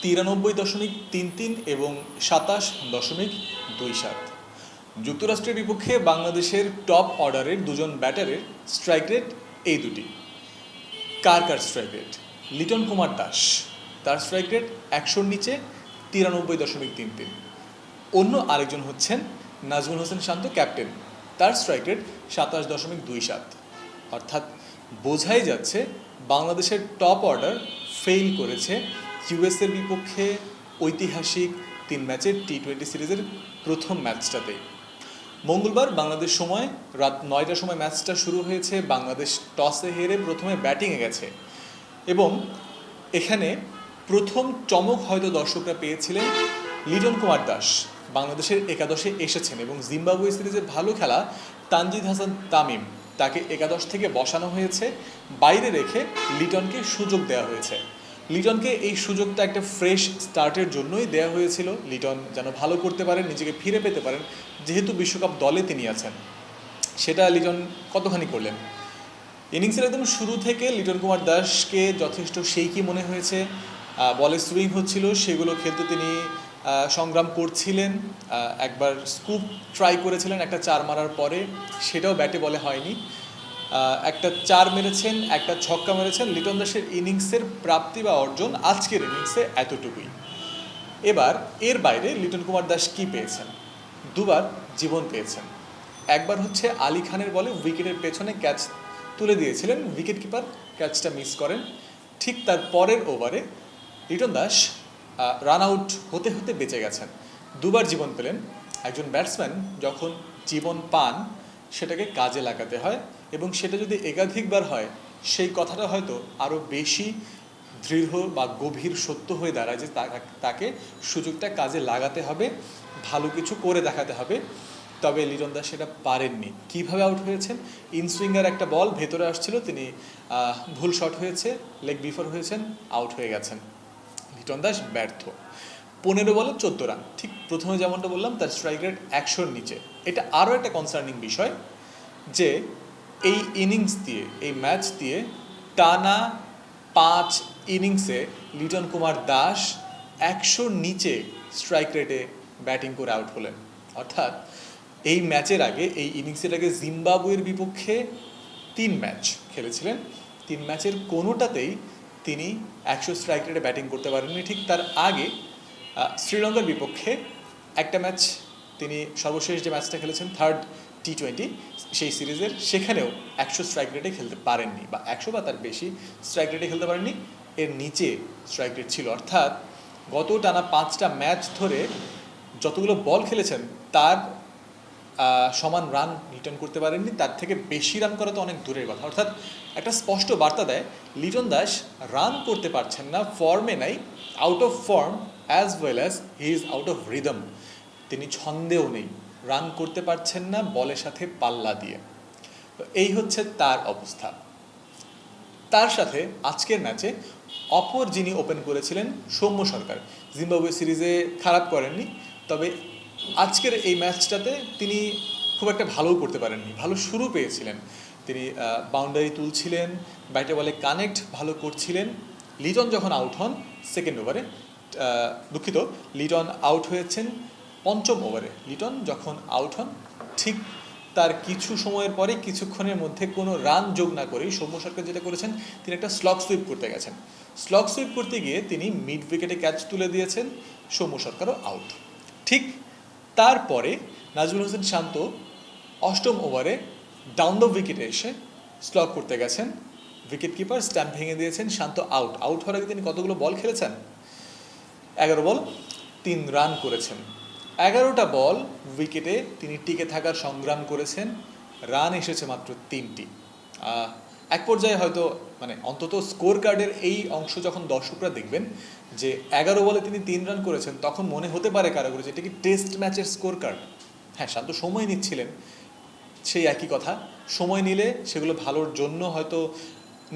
93.33 এবং 27.27। যুক্তরাষ্ট্রের বিপক্ষে বাংলাদেশের টপ অর্ডারের দুজন ব্যাটারের স্ট্রাইক রেট এই দুটি। কার স্ট্রাইক রেট? লিটন কুমার দাস, তার স্ট্রাইক রেট 100-র নিচে, 93.33। অন্য আরেকজন হচ্ছেন নাজমুল হোসেন শান্ত, ক্যাপ্টেন, তার স্ট্রাইক রেট 27.27। অর্থাৎ বোঝাই যাচ্ছে বাংলাদেশের টপ অর্ডার ফেইল করেছে ইউএসের বিপক্ষে ঐতিহাসিক 3 ম্যাচের টি-20 সিরিজের প্রথম ম্যাচটাতেই। মঙ্গলবার বাংলাদেশ সময় রাত 9টার সময় ম্যাচটা শুরু হয়েছে। বাংলাদেশ টসে হেরে প্রথমে ব্যাটিংয়ে গেছে এবং এখানে প্রথম চমক হয়তো দর্শকরা পেয়েছিলেন। লিটন কুমার দাস বাংলাদেশের একাদশে এসেছেন এবং জিম্বাবুয়ে সিরিজে ভালো খেলা তানজিদ হাসান তামিম, তাকে একাদশ থেকে বসানো হয়েছে, বাইরে রেখে লিটনকে সুযোগ দেওয়া হয়েছে। লিটনকে এই সুযোগটা একটা ফ্রেশ স্টার্টের জন্যই দেওয়া হয়েছিল, লিটন যেন ভালো করতে পারেন, নিজেকে ফিরে পেতে পারেন, যেহেতু বিশ্বকাপ দলে তিনি আছেন। সেটা লিটন কতখানি করলেন? ইনিংসের একদম শুরু থেকে লিটন কুমার দাসকে যথেষ্ট শেইকি মনে হয়েছে। বলে সুইং হচ্ছিল, সেগুলো খেলতে তিনি সংগ্রাম করছিলেন। একবার স্কুপ ট্রাই করেছিলেন একটা 4 মারার পরে, সেটাও ব্যাটে বলে হয়নি। একটা 4 মেরেছেন, একটা ছক্কা মেরেছেন। লিটন দাসের ইনিংসের প্রাপ্তি বা অর্জন আজকের ইনিংসে এতটুকুই। এবার এর বাইরে লিটন কুমার দাস কি পেয়েছেন? 2বার জীবন পেয়েছেন। একবার হচ্ছে আলী খানের বলে উইকেটের পেছনে ক্যাচ তুলে দিয়েছিলেন, উইকেট কিপার ক্যাচটা মিস করেন। ঠিক তার পরের ওভারে লিটন দাস রান আউট হতে হতে বেঁচে গেছেন। 2বার জীবন পেলেন। একজন ব্যাটসম্যান যখন জীবন পান সেটাকে কাজে লাগাতে হয় এবং সেটা যদি একাধিকবার হয় সেই কথাটা হয়তো আরও বেশি দৃঢ় বা গভীর সত্য হয়ে দাঁড়ায় যে তাকে সুযোগটা কাজে লাগাতে হবে, ভালো কিছু করে দেখাতে হবে। তবে লিটন দাস সেটা পারেননি। কিভাবে আউট হয়েছেন? ইনসুইঙ্গার একটা বল ভেতরে আসছিল, তিনি ভুল শট হয়েছে, লেগ বিফোর হয়েছেন, আউট হয়ে গেছেন। লিটন দাস ব্যর্থ। 15 বলে 14 রান, ঠিক প্রথমে যেমনটা বললাম, তার স্ট্রাইক রেট 100-র নিচে। এটা আরও একটা কনসার্নিং বিষয় যে এই ইনিংস দিয়ে, এই ম্যাচ দিয়ে টানা 5 ইনিংসে লিটন কুমার দাস 100-র নিচে স্ট্রাইক রেটে ব্যাটিং করে আউট হলেন। অর্থাৎ এই ম্যাচের আগে, এই ইনিংসের আগে জিম্বাবুয়ের বিপক্ষে 3 ম্যাচ খেলেছিলেন। 3 ম্যাচের কোনোটাতেই তিনি 100 স্ট্রাইক রেটে ব্যাটিং করতে পারেননি। ঠিক তার আগে শ্রীলঙ্কার বিপক্ষে একটা ম্যাচ, তিনি সর্বশেষ যে ম্যাচটা খেলেছেন থার্ড টি-20 সেই সিরিজের, সেখানেও 100 স্ট্রাইক রেটে খেলতে পারেননি, বা 100 বা তার বেশি স্ট্রাইক রেটে খেলতে পারেননি, এর নিচে স্ট্রাইক রেট ছিল। অর্থাৎ গত টানা 5টা ম্যাচ ধরে যতগুলো বল খেলেছেন তার সমান রান রিটার্ন করতে পারেননি, তার থেকে বেশি রান করা তো অনেক দূরের কথা। অর্থাৎ একটা স্পষ্ট বার্তা দেয় লিটন দাস রান করতে পারছেন না, ফর্মে নাই, out of form as well as he is out of rhythm. তিনি ছন্দেও নেই, রান করতে পারছেন না বলের সাথে পাল্লা দিয়ে। তো এই হচ্ছে তার অবস্থা। তার সাথে আজকের ম্যাচে অপর যিনি ওপেন করেছিলেন সৌম্য সরকার, জিম্বাবুয়ে সিরিজে খারাপ করেননি, তবে আজকের এই ম্যাচটাতে তিনি খুব একটা ভালোও করতে পারেননি। ভালো শুরু পেয়েছিলেন, তিনি বাউন্ডারি তুলছিলেন, ব্যাটে বলে কানেক্ট ভালো করছিলেন। লিটন যখন আউট হন সেকেন্ড ওভারে, লিটন আউট হয়েছেন 5ম ওভারে। লিটন যখন আউট হন ঠিক তার কিছু সময়ের পরে, কিছুক্ষণের মধ্যে কোনো রান যোগ না করেই সৌম্য সরকার যেটা করেছেন, তিনি একটা স্লগ সুইপ করতে গেছেন। স্লগ সুইপ করতে গিয়ে তিনি মিড উইকেটে ক্যাচ তুলে দিয়েছেন, সৌম্য সরকারও আউট। ঠিক তারপরে নাজমুল হোসেন শান্ত 8ম ওভারে ডাউন দ্য উইকেটে এসে স্লগ করতে গেছেন, উইকেট কিপার স্ট্যাম্প ভেঙে দিয়েছেন, শান্ত আউট। আউট হওয়ার আগে তিনি কতগুলো বল খেলেছেন? 11 বল 3 রান করেছেন। 11টা বল উইকেটে তিনি টিকে থাকার সংগ্রাম করেছেন, রান এসেছে মাত্র 3টি। এক পর্যায়ে হয়তো অন্তত স্কোর কার্ডের এই অংশ যখন দর্শকরা দেখবেন যে 11 বলে তিনি 3 রান করেছেন, তখন মনে হতে পারে কারো যে এটা কি টেস্ট ম্যাচের স্কোর কার্ড? হ্যাঁ, শান্ত সময় নিচ্ছিলেন, সেই একই কথা। সময় নিলে সেগুলো ভালোর জন্য হয়তো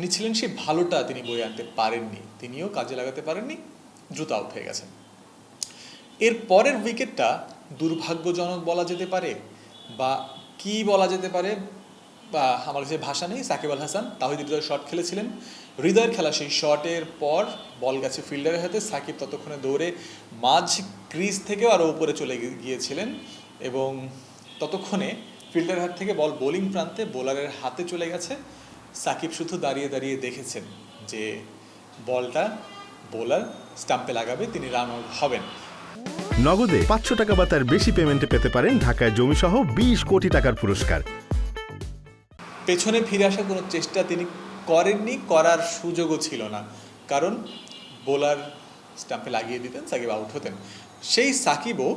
নিচ্ছিলেন, সেই ভালোটা তিনি বয়ে আনতে পারেননি, তিনিও কাজে লাগাতে পারেননি, দ্রুত আউট হয়ে গেছেন। এর পরের উইকেটটা দুর্ভাগ্যজনক বলা যেতে পারে, বা কি বলা যেতে পারে, বা আমার কাছে ভাষা নেই। সাকিব আল হাসান তাহিদ হৃদয় শট খেলেছিলেন, হৃদয়ের খেলা সেই শটের পর বল গেছে ফিল্ডারের হাতে, সাকিব ততক্ষণে দৌড়ে মাঝ ক্রিজ থেকেও আরও উপরে চলে গিয়েছিলেন এবং ততক্ষণে ফিল্ডারের হাত থেকে বল বোলিং প্রান্তে বোলারের হাতে চলে গেছে। সাকিব শুধু দাঁড়িয়ে দাঁড়িয়ে দেখেছেন যে বলটা বোলার স্টাম্পে লাগাবে, তিনি রান আউট হবেন। নগদে 500 টাকা বা তার বেশি পেমেন্টে পেতে পারেন ঢাকায় জমিসহ 20 কোটি টাকার পুরস্কার। পেছনে ফিরে আসার কোনো চেষ্টা তিনি করেননি, করার সুযোগও ছিল না, কারণ বোলার স্টাম্পে লাগিয়ে দিতেন, সাকিব আউট হতেন। সেই সাকিবও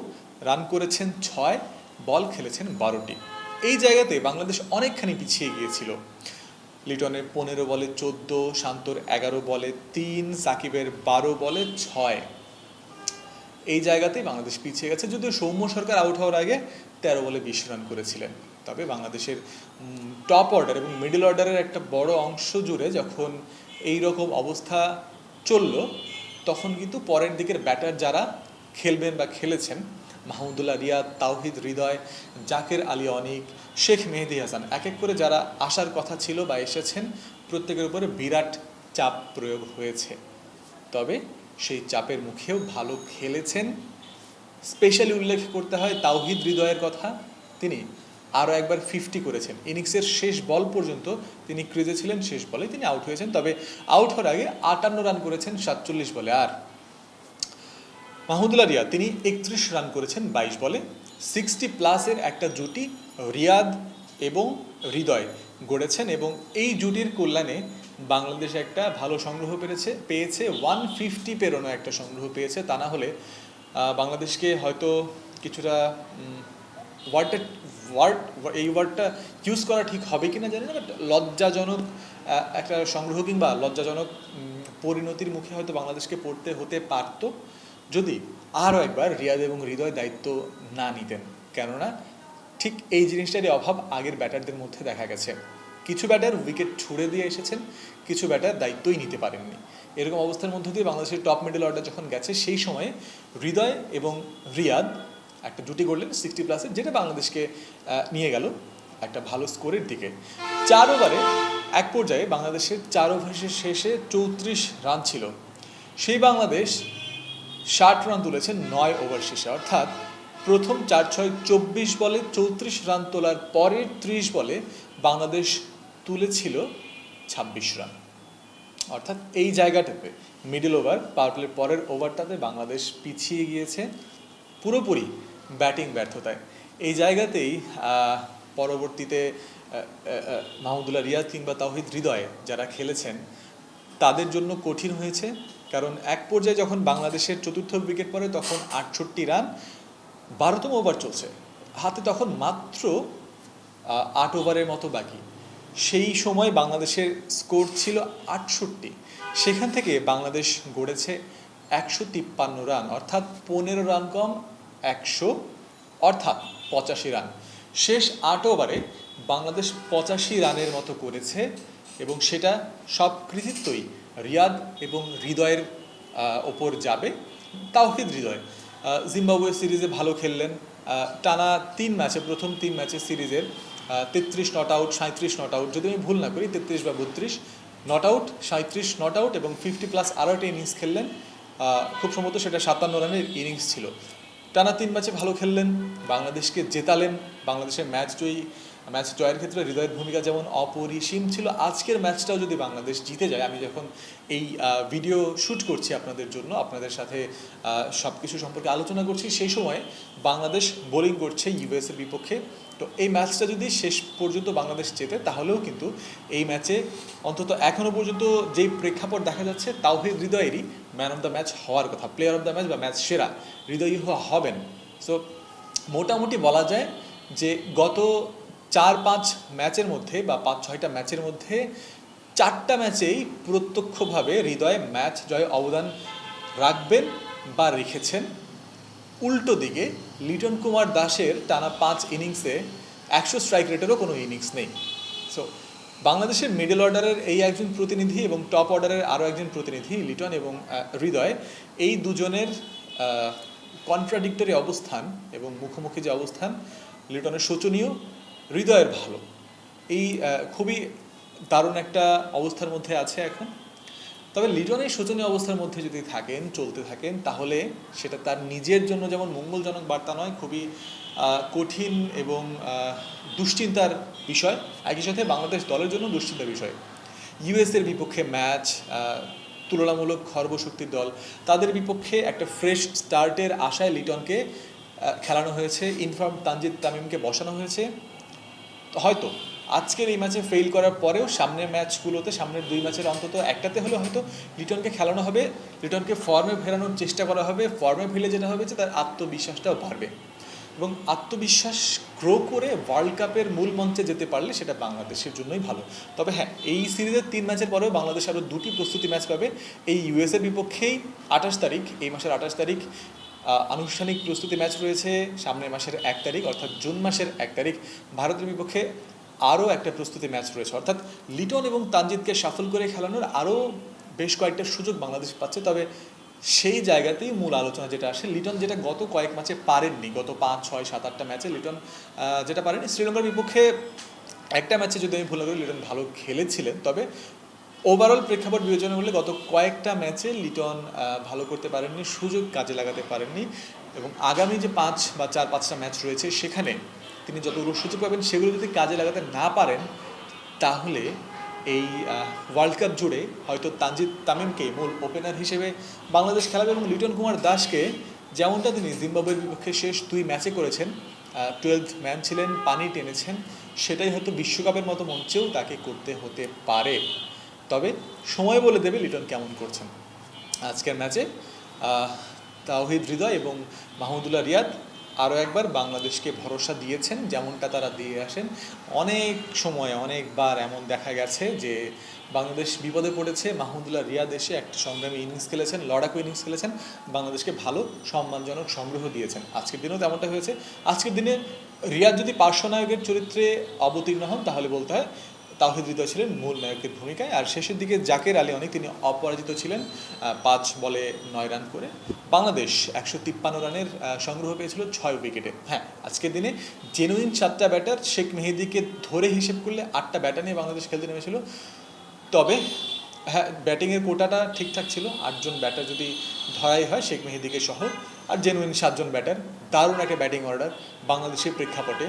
রান করেছেন 6, বল খেলেছেন 12টি। এই জায়গাতে বাংলাদেশ অনেকখানি পিছিয়ে গিয়েছিল। লিটনের 15 বলে 14, শান্তর 11 বলে 3, সাকিবের 12 বলে 6। এই জায়গাতেই বাংলাদেশ পিছিয়ে গেছে, যদিও সৌম্য সরকার আউট হওয়ার আগে 13 বলে 20 রান করেছিলেন। তবে বাংলাদেশের টপ অর্ডার এবং মিডল অর্ডারের একটা বড় অংশ জুড়ে যখন এই রকম অবস্থা চলল, তখন কিন্তু পরের দিকের ব্যাটার যারা খেলবেন বা খেলেছেন, মাহমুদুল্লাহ রিয়াদ, তাওহিদ হৃদয়, জাকের আলী অনিক, শেখ মেহেদী হাসান, এক এক করে যারা আসার কথা ছিল বা এসেছেন, প্রত্যেকের উপরে বিরাট চাপ প্রয়োগ হয়েছে। তবে সেই চাপের মুখেও ভালো খেলেছেন। স্পেশালি উল্লেখ করতে হয় তাওহিদ হৃদয়ের কথা, তিনি আরও একবার 50 করেছেন। ইনিংসের শেষ বল পর্যন্ত তিনি ক্রিজে ছিলেন, শেষ বলে তিনি আউট হয়েছেন। তবে আউট হওয়ার আগে 58 রান করেছেন 47 বলে। আর মাহমুদুল্লাহ রিয়াদ তিনি 31 রান করেছেন 22 বলে। 60+ একটা জুটি রিয়াদ এবং হৃদয় গড়েছেন এবং এই জুটির কল্যাণে বাংলাদেশ একটা ভালো সংগ্রহ পেয়েছে 150 পেরোনো একটা সংগ্রহ পেয়েছে। তা না হলে বাংলাদেশকে হয়তো কিছুটা এই ওয়ার্ডটা ইউজ করা ঠিক হবে কিনা জানি না, বাট লজ্জাজনক একটা সংগ্রহ কিংবা লজ্জাজনক পরিণতির মুখে হয়তো বাংলাদেশকে পড়তে হতে পারত যদি আরও একবার রিয়াদ এবং হৃদয় দায়িত্ব না নিতেন। কেননা ঠিক এই জিনিসটারই অভাব আগের ব্যাটারদের মধ্যে দেখা গেছে। কিছু ব্যাটার উইকেট ছুড়ে দিয়ে এসেছেন, কিছু ব্যাটার দায়িত্বই নিতে পারেননি। এরকম অবস্থার মধ্য দিয়ে বাংলাদেশের টপ মিডল অর্ডার যখন গেছে, সেই সময়ে হৃদয় এবং রিয়াদ একটা জুটি করলেন 60+, যেটা বাংলাদেশকে নিয়ে গেল একটা ভালো স্কোরের দিকে। 4 ওভারে এক পর্যায়ে বাংলাদেশের 4 ওভারের শেষে 34 রান ছিল। সেই বাংলাদেশ 60 রান তুলেছেন 9 ওভার শেষে, অর্থাৎ প্রথম 4-6 24 বলে 34 রান তোলার পরের 30 বলে বাংলাদেশ তুলেছিল 26 রান। অর্থাৎ এই জায়গাটাতে মিডল ওভার পাওয়ার প্লের পরের ওভারটাতে বাংলাদেশ পিছিয়ে গিয়েছে পুরোপুরি ব্যাটিং ব্যর্থতায়। এই জায়গাতেই পরবর্তীতে মাহমুদুল্লাহ রিয়াদ কিংবা তাওহিদ হৃদয় যারা খেলেছেন তাদের জন্য কঠিন হয়েছে, কারণ এক পর্যায়ে যখন বাংলাদেশের চতুর্থ উইকেট পড়ে তখন 68 রান, 12তম ওভার চলছে, হাতে তখন মাত্র 8 ওভারের মতো বাকি। সেই সময় বাংলাদেশের স্কোর ছিল 68। সেখান থেকে বাংলাদেশ গড়েছে 153 রান, অর্থাৎ 15 রান কম 100, অর্থাৎ 85 রান। শেষ 8 ওভারে বাংলাদেশ 85 রানের মতো করেছে এবং সেটা সব কৃতিত্বই রিয়াদ এবং হৃদয়ের ওপর যাবে। তাওহিদ হৃদয় জিম্বাবুয়ে সিরিজে ভালো খেললেন, টানা 3 ম্যাচে, প্রথম 3 ম্যাচে সিরিজের 33 নট আউট, 37 নট আউট, যদি আমি ভুল না করি 33 বা 32 নট আউট, 37 নট আউট এবং 50+ আরও একটা ইনিংস খেললেন। খুব সম্ভবত সেটা 57 রানের ইনিংস ছিল। টানা 3 ম্যাচে ভালো খেললেন, বাংলাদেশকে জেতালেন। বাংলাদেশের ম্যাচ জয়ের ক্ষেত্রে হৃদয়ের ভূমিকা যেমন অপরিসীম ছিল, আজকের ম্যাচটাও যদি বাংলাদেশ জিতে যায়, আমি যখন এই ভিডিও শ্যুট করছি আপনাদের জন্য, আপনাদের সাথে সব কিছু সম্পর্কে আলোচনা করছি, সেই সময় বাংলাদেশ বোলিং করছে ইউএসের বিপক্ষে। তো এই ম্যাচটা যদি শেষ পর্যন্ত বাংলাদেশ জেতে, তাহলেও কিন্তু এই ম্যাচে অন্তত এখনও পর্যন্ত যেই প্রেক্ষাপট দেখা যাচ্ছে, তাওহিদ হৃদয়েরই ম্যান অফ দ্য ম্যাচ হওয়ার কথা, প্লেয়ার অফ দ্য ম্যাচ বা ম্যাচ সেরা হৃদয়ই হবেন। সো মোটামুটি বলা যায় যে গত 4-5 ম্যাচের মধ্যে বা 5-6টা ম্যাচের মধ্যে 4টা ম্যাচেই প্রত্যক্ষভাবে হৃদয় ম্যাচ জয়ে অবদান রাখবেন বা রেখেছেন। উল্টো দিকে লিটন কুমার দাসের টানা 5 ইনিংসে 100 স্ট্রাইক রেটেরও কোনো ইনিংস নেই। সো বাংলাদেশের মিডল অর্ডারের এই একজন প্রতিনিধি এবং টপ অর্ডারের আরও একজন প্রতিনিধি লিটন এবং হৃদয়, এই দুজনের কন্ট্রাডিক্টরি অবস্থান এবং মুখোমুখি যে অবস্থান, লিটনের শোচনীয়, হৃদয়ের ভালো, এই খুবই দারুণ একটা অবস্থার মধ্যে আছে এখন। তবে লিটন এই শোচনীয় অবস্থার মধ্যে যদি চলতে থাকেন, তাহলে সেটা তার নিজের জন্য যেমন মঙ্গলজনক বার্তা নয়, খুবই কঠিন এবং দুশ্চিন্তার বিষয়, একই সাথে বাংলাদেশ দলের জন্য দুশ্চিন্তার বিষয়। ইউএসের বিপক্ষে ম্যাচ, তুলনামূলক খর্বশক্তির দল, তাদের বিপক্ষে একটা ফ্রেশ স্টার্টের আশায় লিটনকে খেলানো হয়েছে, ইনফর্ম তানজিদ তামিমকে বসানো হয়েছে। হয়তো আজকের এই ম্যাচে ফেল করার পরেও সামনের ম্যাচগুলোতে, সামনের 2 ম্যাচের অন্তত একটাতে হলেও হয়তো লিটনকে খেলানো হবে, লিটনকে ফর্মে ফেরানোর চেষ্টা করা হবে। ফর্মে ফেলে যেটা হবে যে তার আত্মবিশ্বাসটাও বাড়বে, এবং আত্মবিশ্বাস গ্রো করে ওয়ার্ল্ড কাপের মূল মঞ্চে যেতে পারলে সেটা বাংলাদেশের জন্যই ভালো। তবে হ্যাঁ, এই সিরিজের 3 ম্যাচের পরেও বাংলাদেশ আরও 2টি প্রস্তুতি ম্যাচ পাবে। এই ইউএসের বিপক্ষেই 28 তারিখ, এই মাসের 28 তারিখ আনুষ্ঠানিক প্রস্তুতি ম্যাচ রয়েছে। সামনের মাসের 1 তারিখ অর্থাৎ জুন মাসের 1 তারিখ ভারতের বিপক্ষে আরও একটা প্রস্তুতি ম্যাচ রয়েছে। অর্থাৎ লিটন এবং তানজিদকে শাফল করে খেলানোর আরও বেশ কয়েকটা সুযোগ বাংলাদেশ পাচ্ছে। তবে সেই জায়গাতেই মূল আলোচনা যেটা আসে, লিটন যেটা গত কয়েক ম্যাচে পারেননি, গত 5, 6, 7, 8টা ম্যাচে লিটন যেটা পারেনি, শ্রীলঙ্কার বিপক্ষে একটা ম্যাচে যদি আমি ভুল না করি লিটন ভালো খেলেছিলেন, তবে ওভারঅল প্রেক্ষাপট বিবেচনা করলে গত কয়েকটা ম্যাচে লিটন ভালো করতে পারেননি, সুযোগ কাজে লাগাতে পারেননি। এবং আগামী যে 5 বা 4-5টা ম্যাচ রয়েছে সেখানে তিনি যতগুলো সুযোগ পাবেন সেগুলো যদি কাজে লাগাতে না পারেন, তাহলে এই ওয়ার্ল্ড কাপ জুড়ে হয়তো তানজিদ তামিমকে মূল ওপেনার হিসেবে বাংলাদেশ খেলাবে, এবং লিটন কুমার দাসকে যেমনটা তিনি জিম্বাবুয়ের বিপক্ষে শেষ 2 ম্যাচে করেছেন, 12th ম্যান ছিলেন, পানি টেনেছেন, সেটাই হয়তো বিশ্বকাপের মতো মঞ্চেও তাকে করতে হতে পারে। তবে সময় বলে দেবে লিটন কেমন করছেন। আজকের ম্যাচে তাওহিদ হৃদয় এবং মাহমুদুল্লাহ রিয়াদ আরও একবার বাংলাদেশকে ভরসা দিয়েছেন, যেমনটা তারা দিয়ে আসেন। অনেক সময় অনেকবার এমন দেখা গেছে যে বাংলাদেশ বিপদে পড়েছে, মাহমুদুল্লাহ রিয়াদ এসে একটা সংগ্রামী ইনিংস খেলেছেন, লড়াকু ইনিংস খেলেছেন, বাংলাদেশকে ভালো সম্মানজনক সংগ্রহ দিয়েছেন। আজকের দিনেও তেমনটা হয়েছে। আজকের দিনে রিয়াদ যদি পার্শ্বনায়কের চরিত্রে অবতীর্ণ হন, তাহলে বলতে হয় তাওহিদ হৃদয় ছিলেন মূল নায়কের ভূমিকায়। আর শেষের দিকে জাকের আলী অনেক, তিনি অপরাজিত ছিলেন 5 বলে 9 রান করে। বাংলাদেশ 153 রানের সংগ্রহ পেয়েছিল 6 উইকেটে। হ্যাঁ, আজকের দিনে জেনুইন 7টা ব্যাটার, শেখ মেহেদীকে ধরে হিসেব করলে 8টা ব্যাটার নিয়ে বাংলাদেশ খেলতে নেমেছিল। তবে হ্যাঁ, ব্যাটিংয়ের কোটাটা ঠিকঠাক ছিল, 8 জন ব্যাটার যদি ধরাই হয় শেখ মেহেদীকে সহ, আর জেনুইন 7 জন ব্যাটার। দারুণ একটা ব্যাটিং অর্ডার বাংলাদেশের প্রেক্ষাপটে,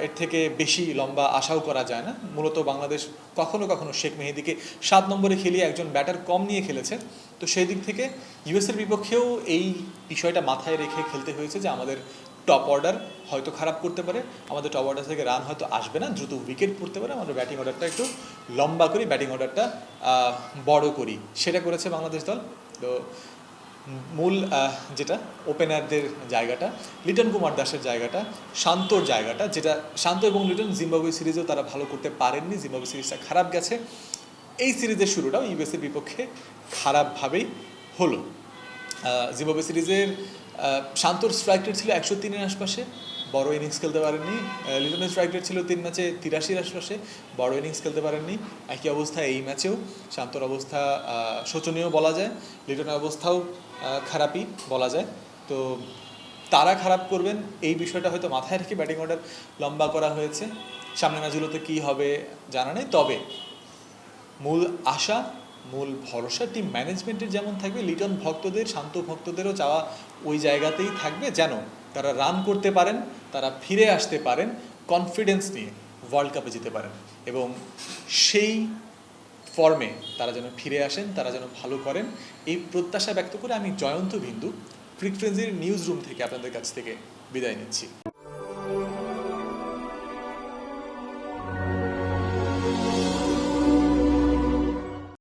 এর থেকে বেশি লম্বা আশাও করা যায় না। মূলত বাংলাদেশ কখনো কখনো শেখ মেহেদীকে 7 নম্বরে খেলিয়ে একজন ব্যাটার কম নিয়ে খেলেছে। তো সেই দিক থেকে ইউএসের বিপক্ষেও এই বিষয়টা মাথায় রেখে খেলতে হয়েছে যে আমাদের টপ অর্ডার হয়তো খারাপ করতে পারে, আমাদের টপ অর্ডার থেকে রান হয়তো আসবে না, দ্রুত উইকেট পড়তে পারে, আমাদের ব্যাটিং অর্ডারটা একটু লম্বা করি, ব্যাটিং অর্ডারটা বড় করি, সেটা করেছে বাংলাদেশ দল। তো মূল যেটা ওপেনারদের জায়গাটা, লিটন কুমার দাসের জায়গাটা, শান্তর জায়গাটা, যেটা শান্ত এবং লিটন জিম্বাবুয়ে সিরিজেও তারা ভালো করতে পারেননি, জিম্বাবুয়ে সিরিজটা খারাপ গেছে। এই সিরিজের শুরুটাও ইউএসের বিপক্ষে খারাপভাবেই হলো। জিম্বাবুয়ে সিরিজের শান্তর স্ট্রাইক রেট ছিল 103-এর আশপাশে, বড় ইনিংস খেলতে পারেননি। লিটনের স্ট্রাইক রেট ছিল 3 ম্যাচে 83-র আশপাশে, বড় ইনিংস খেলতে পারেননি। একই অবস্থা এই ম্যাচেও, শান্তর অবস্থা শোচনীয় বলা যায়, লিটনের অবস্থাও খারাপই বলা যায়। তো তারা খারাপ করবেন এই বিষয়টা হয়তো মাথায় রেখে ব্যাটিং অর্ডার লম্বা করা হয়েছে। সামনের ম্যাচগুলোতে কী হবে জানা নেই, তবে মূল আশা, মূল ভরসা টিম ম্যানেজমেন্টের যেমন থাকবে, লিটন ভক্তদের, শান্ত ভক্তদেরও চাওয়া ওই জায়গাতেই থাকবে, যেন তারা রান করতে পারেন, তারা ফিরে আসতে পারেন কনফিডেন্স নিয়ে, ওয়ার্ল্ড কাপে যেতে পারেন, এবং সেই ফর্মে তারা যেন ফিরে আসেন, তারা যেন ভালো করেন, এই প্রত্যাশা ব্যক্ত করে আমি জয়ন্ত বিন্দু ফ্রিকোয়েন্সির নিউজ রুম থেকে আপনাদের কাছ থেকে বিদায় নিচ্ছি।